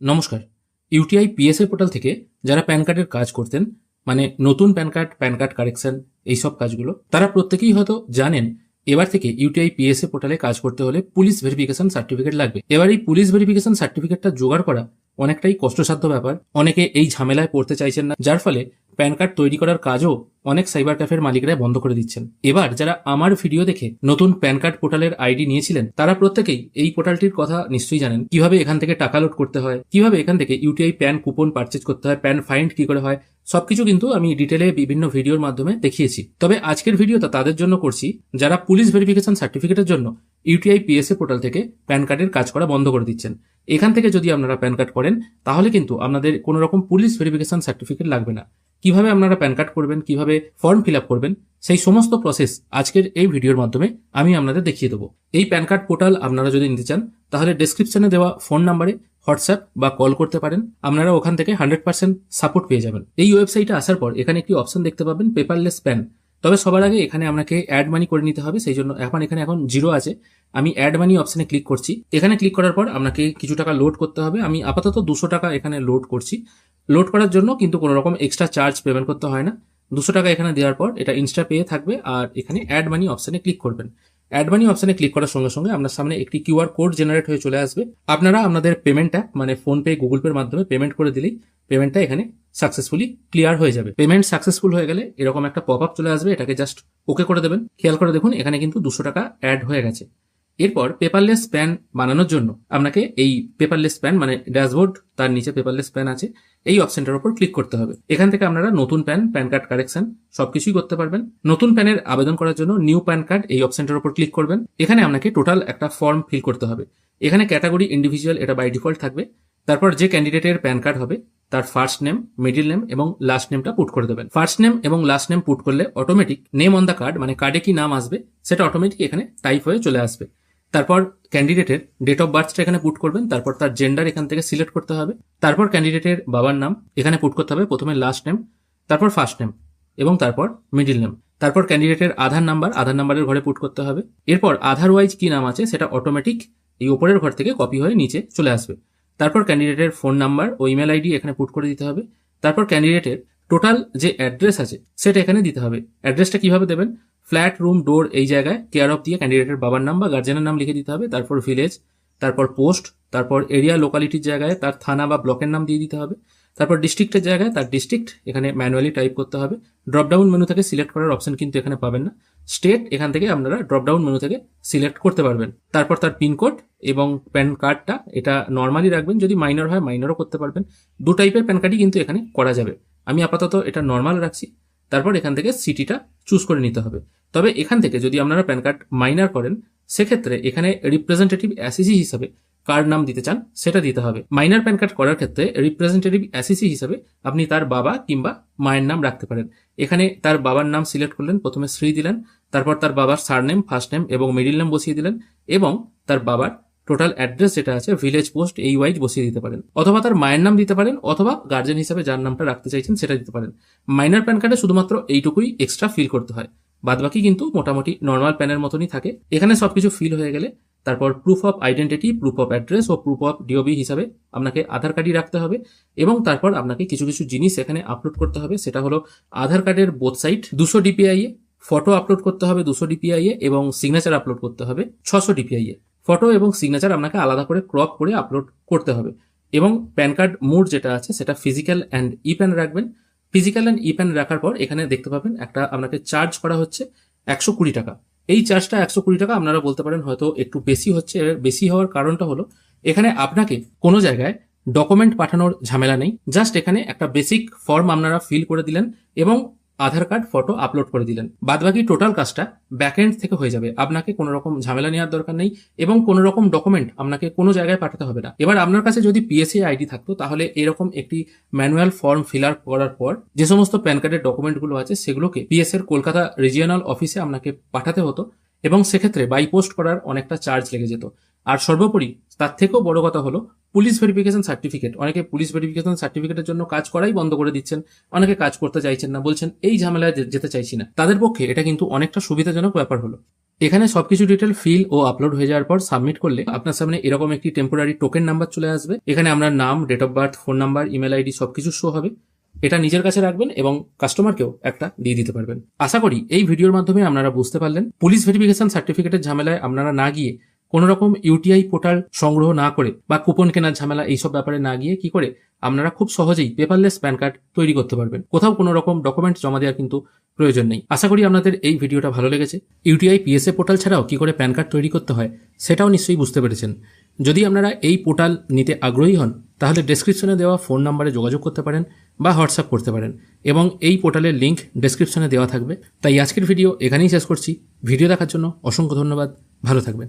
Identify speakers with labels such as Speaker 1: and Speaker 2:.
Speaker 1: নমস্কার। ইউটিআই পিএসএ পোর্টাল থেকে যারা প্যান কার্ডের কাজ করতেন, মানে নতুন প্যান কার্ড কারেকশন, এইসব কাজগুলো, তারা প্রত্যেকেই হয়তো জানেন এবার থেকে ইউটিআই পিএসএ পোর্টালে কাজ করতে হলে পুলিশ ভেরিফিকেশন সার্টিফিকেট লাগবে। এবার এই পুলিশ ভেরিফিকেশন সার্টিফিকেটটা জোগাড় করা অনেকটাই কষ্টসাধ্য ব্যাপার। অনেকে এই ঝামেলায় পড়তে চাইছেন না, যার ফলে প্যান কার্ড তৈরি করার কাজও অনেক সাইবার ক্যাফের মালিকরা বন্ধ করে দিচ্ছেন। এবার যারা আমার ভিডিও দেখে নতুন প্যান কার্ড পোর্টালের আইডি নিয়েছিলেন, তারা প্রত্যেকেই এই পোর্টালটির কথা নিশ্চয়ই জানেন। কিভাবে এখান থেকে টাকা লোড করতে হয়, কিভাবে এখান থেকে ইউটিআই প্যান কুপন পারচেজ করতে হয়, প্যান ফাইন্ড কি করে হয়, সবকিছু কিন্তু আমি ডিটেলে বিভিন্ন ভিডিওর মাধ্যমে দেখিয়েছি। তবে আজকের ভিডিওটা তাদের জন্য করছি যারা পুলিশ ভেরিফিকেশন সার্টিফিকেটের জন্য ইউটিআই পিএসএ পোর্টাল থেকে প্যান কার্ডের কাজ করা বন্ধ করে দিচ্ছেন। এখান থেকে যদি আপনারা প্যান কার্ড করেন, তাহলে কিন্তু আপনাদের কোনো রকম পুলিশ ভেরিফিকেশন সার্টিফিকেট লাগবে না। কিভাবে আপনারা প্যান কার্ড করবেন, কিভাবে ফর্ম ফিল আপ করবেন, সেই সমস্ত প্রসেস আজকের এই ভিডিওর মাধ্যমে আমি আপনাদের দেখিয়ে দেবো। এই প্যান কার্ড পোর্টাল আপনারা যদি নিতে চান, তাহলে ডেসক্রিপশনে দেওয়া ফোন নাম্বারে হোয়াটসঅ্যাপ বা কল করতে পারেন। আপনারা ওখান থেকে 100% সাপোর্ট পেয়ে যাবেন। এই ওয়েবসাইটে আসার পর এখানে একটি অপশন দেখতে পাবেন, পেপারলেস প্যান। তবে সবার আগে এখানে আপনাকে অ্যাড মানি করে নিতে হবে, সেই জন্য এখানে এখন 0 আছে। আমি অ্যাড মানি অপশনে ক্লিক করছি। এখানে ক্লিক করার পর আপনাকে কিছু টাকা লোড করতে হবে। আমি আপাতত 200 টাকা এখানে লোড করছি। লোড করার জন্য কিন্তু কোনো রকম এক্সট্রা চার্জ পেমেন্ট করতে হয় না। 200 টাকা এখানে দেওয়ার পর এটা ইনস্টা পেয়ে থাকবে, আর এখানে অ্যাড মানি অপশনে ক্লিক করবেন। অ্যাড মানি অপশনে ক্লিক করার সঙ্গে সঙ্গে আপনার সামনে একটি কিউআর কোড জেনারেট হয়ে চলে আসবে। আপনারা আপনাদের পেমেন্ট অ্যাপ মানে ফোনপে, গুগল পের মাধ্যমে পেমেন্ট করে দিলেই পেমেন্টটা এখানে সাকসেসফুলি ক্লিয়ার হয়ে যাবে। পেমেন্ট সাকসেসফুল হয়ে গেলে এরকম একটা পপ আপ চলে আসবে, এটাকে জাস্ট ওকে করে দেবেন। খেয়াল করে দেখুন এখানে কিন্তু 200 টাকা অ্যাড হয়ে গেছে। এরপর পেপারলেস প্যান বানানোর জন্য আপনাকে এই পেপারলেস প্যান মানে ড্যাশবোর্ড, তার নিচে পেপারলেস প্যান আছে, এই অপশনটার উপর ক্লিক করতে হবে। এখান থেকে আপনারা নতুন প্যান কার্ড কারেকশন সবকিছুই করতে পারবেন। নতুন প্যানের আবেদন করার জন্য নিউ প্যান কার্ড এই অপশনটার উপর ক্লিক করবেন। এখানে আপনাকে টোটাল একটা ফর্ম ফিল করতে হবে। এখানে ক্যাটাগরি ইন্ডিভিজুয়াল, এটা বাই ডিফল্ট থাকবে। তারপর যে ক্যান্ডিডেটের প্যান কার্ড হবে তার ফার্স্ট নেম, মিডিল নেম এবং লাস্ট নেমটা পুট করে দেবেন। ফার্স্ট নেম এবং লাস্ট নেম পুট করলে automatic name on the card মানে কার্ডে কি নাম আসবে সেটা অটোমেটিক এখানে টাইপ হয়ে চলে আসবে। তারপর ক্যান্ডিডেটের ডেট অফ বার্থটা এখানে পুট করবেন। তারপর তার জেন্ডার এখান থেকে সিলেক্ট করতে হবে। তারপর ক্যান্ডিডেটের বাবার নাম এখানে পুট করতে হবে, প্রথমে লাস্ট নেম, তারপর ফার্স্ট নেম এবং তারপর মিডিল নেম। তারপর ক্যান্ডিডেটের আধার নাম্বারের ঘরে পুট করতে হবে। এরপর আধার ওয়াইজ কি নাম আছে সেটা অটোমেটিক এই উপরের ঘর থেকে কপি হয়ে নিচে চলে আসবে। তারপর ক্যান্ডিডেটের ফোন নাম্বার ও ইমেল আইডি এখানে পুট করে দিতে হবে। তারপর ক্যান্ডিডেটের টোটাল যে অ্যাড্রেস আছে সেটা এখানে দিতে হবে। অ্যাড্রেসটা কিভাবে দেবেন, ফ্ল্যাট, রুম, ডোর এই জায়গায় কেয়ার অফ দিয়ে ক্যান্ডিডেটের বাবার নাম বা গার্জেনের নাম লিখে দিতে হবে। তারপর ভিলেজ, তারপর পোস্ট, তারপর এরিয়া লোকালিটির জায়গায় তার থানা বা ব্লকের নাম দিয়ে দিতে হবে। তারপর ডিস্ট্রিক্টের জায়গায় তার ডিস্ট্রিক্ট এখানে ম্যানুয়ালি টাইপ করতে হবে। ড্রপডাউন মেনু থেকে সিলেক্ট করার অপশন কিন্তু এখানে পাবেন না। স্টেট এখান থেকে আপনারা ড্রপডাউন মেনু থেকে সিলেক্ট করতে পারবেন। তারপর তার পিনকোড এবং প্যান কার্ডটা এটা নর্মালি রাখবেন, যদি মাইনর হয় মাইনরও করতে পারবেন। 2 টাইপের প্যান কার্ডই কিন্তু এখানে করা যাবে। আমি আপাতত এটা নর্মাল রাখছি। তারপর এখান থেকে সিটিটা চুজ করে নিতে হবে। তবে এখান থেকে যদি আপনারা প্যান কার্ড মাইনার করেন, সেক্ষেত্রে এখানে রিপ্রেজেন্টেটিভ অ্যাসিসি হিসাবে কার নাম দিতে চান সেটা দিতে হবে। মাইনার প্যান কার্ড করার ক্ষেত্রে রিপ্রেজেন্টেটিভ অ্যাসিসি হিসাবে আপনি তার বাবা কিংবা মায়ের নাম রাখতে পারেন। এখানে তার বাবার নাম সিলেক্ট করলেন, প্রথমে শ্রী দিলেন, তারপর তার বাবার সারনেম, ফার্স্ট নেম এবং মিডিল নেম বসিয়ে দিলেন, এবং তার বাবার টোটাল অ্যাড্রেস যেটা আছে ভিলেজ, পোস্ট এই ওয়াইজ বসিয়ে দিতে পারেন। অথবা তার মায়ের নাম দিতে পারেন, অথবা গার্জেন হিসাবে যার নামটা রাখতে চাইছেন সেটা দিতে পারেন। মাইনার প্যান কার্ডে শুধুমাত্র এইটুকুই এক্সট্রা ফিল করতে হয়, বাদবাকি কিন্তু মোটামুটি নর্মাল প্যানের মতনই থাকে। এখানে সবকিছু ফিল হয়ে গেলে তারপর proof of identity, proof of address ও প্রুফ অফ ডিওবি হিসাবে আপনাকে আধার কার্ডই রাখতে হবে। এবং তারপর আপনাকে কিছু কিছু জিনিস এখানে আপলোড করতে হবে। সেটা হলো আধার কার্ডের বোথ সাইড 200 DPI এ, ফটো আপলোড করতে হবে 200 DPI এ, এবং সিগনেচার আপলোড করতে হবে 600 DPI এ। ফটো এবং সিগনেচার আপনাকে আলাদা করে ক্রপ করে আপলোড করতে হবে। এবং প্যান কার্ড মোড যেটা আছে সেটা ফিজিক্যাল অ্যান্ড ই প্যান রাখবেন। ফিজিক্যাল অ্যান্ড ই প্যান রাখার পর এখানে দেখতে পাবেন একটা আপনাকে চার্জ করা হচ্ছে 120 টাকা। এই চার্জটা 120 টাকা আপনারা বলতে পারেন হয়তো একটু বেশি হচ্ছে। বেশি হওয়ার কারণটা হলো এখানে আপনাকে কোনো জায়গায় ডকুমেন্ট পাঠানোর ঝামেলা নেই। জাস্ট এখানে একটা বেসিক ফর্ম আপনারা ফিল করে দিলেন এবং আধার কার্ড ফটো আপলোড করে দিলেন। বাদবাকি টোটাল কাজটা ব্যাকএন্ড থেকে হয়ে যাবে। আপনাকে কোনো রকম ঝামেলা নেওয়ার দরকার নেই এবং কোনো রকম ডকুমেন্ট আপনাকে কোনো জায়গায় পাঠাতে হবে না। এবার আপনার কাছে যদি পিএসএ আইডি থাকতো, তাহলে এরকম একটি ম্যানুয়াল ফর্ম ফিল আপ করার পর যে সমস্ত প্যান কার্ডের ডকুমেন্টগুলো আছে সেগুলোকে পিএসএ এর কলকাতা রিজিওনাল অফিসে আপনাকে পাঠাতে হতো, এবং সেক্ষেত্রে বাই পোস্ট করার অনেকটা চার্জ লেগে যেত। আর সর্বোপরি তার থেকেও বড় কথা হলো পুলিশ ভেরিফিকেশন সার্টিফিকেট। অনেকে পুলিশ ভেরিফিকেশন সার্টিফিকেটের জন্য কাজ করাই বন্ধ করে দিচ্ছেন, অনেকে কাজ করতে চাইছেন না, বলছেন এই ঝামেলায় যেতে চাইছি না। তাদের পক্ষে এটা কিন্তু অনেকটা সুবিধাজনক ব্যাপার হলো। এখানে সবকিছু ডিটেল ফিল ও আপলোড হয়ে যাওয়ার পর সাবমিট করলে আপনার সামনে এরকম একটি টেম্পোরারি টোকেন নাম্বার চলে আসবে। এখানে আপনার নাম, date of birth, phone number, email ID সবকিছু শো হবে। এটা নিজের কাছে রাখবেন এবং কাস্টমারকেও একটা দিয়ে দিতে পারবেন। আশা করি এই ভিডিওর মাধ্যমে আপনারা বুঝতে পারলেন পুলিশ ভেরিফিকেশন সার্টিফিকেটের ঝামেলায় আপনারা না গিয়ে, কোনো রকম ইউটিআই পোর্টাল সংগ্রহ না করে বা কুপন কেনার ঝামেলা এইসব ব্যাপারে না গিয়ে কি করে আপনারা খুব সহজেই পেপারলেস প্যান কার্ড তৈরি করতে পারবেন। কোথাও কোনো রকম ডকুমেন্ট জমা দেওয়ার কিন্তু প্রয়োজন নেই। আশা করি আপনাদের এই ভিডিওটা ভালো লেগেছে। ইউটিআই পিএসএ পোর্টাল ছাড়াও কি করে প্যান কার্ড তৈরি করতে হয় সেটাও নিশ্চয়ই বুঝতে পেরেছেন। যদি আপনারা এই পোর্টাল নিতে আগ্রহী হন তাহলে ডেসক্রিপশনে দেওয়া ফোন নাম্বারে যোগাযোগ করতে পারেন বা হোয়াটসঅ্যাপ করতে পারেন, এবং এই পোর্টালের লিঙ্ক ডেসক্রিপশনে দেওয়া থাকবে। তাই আজকের ভিডিও এখানেই শেষ করছি। ভিডিও দেখার জন্য অসংখ্য ধন্যবাদ। ভালো থাকবেন।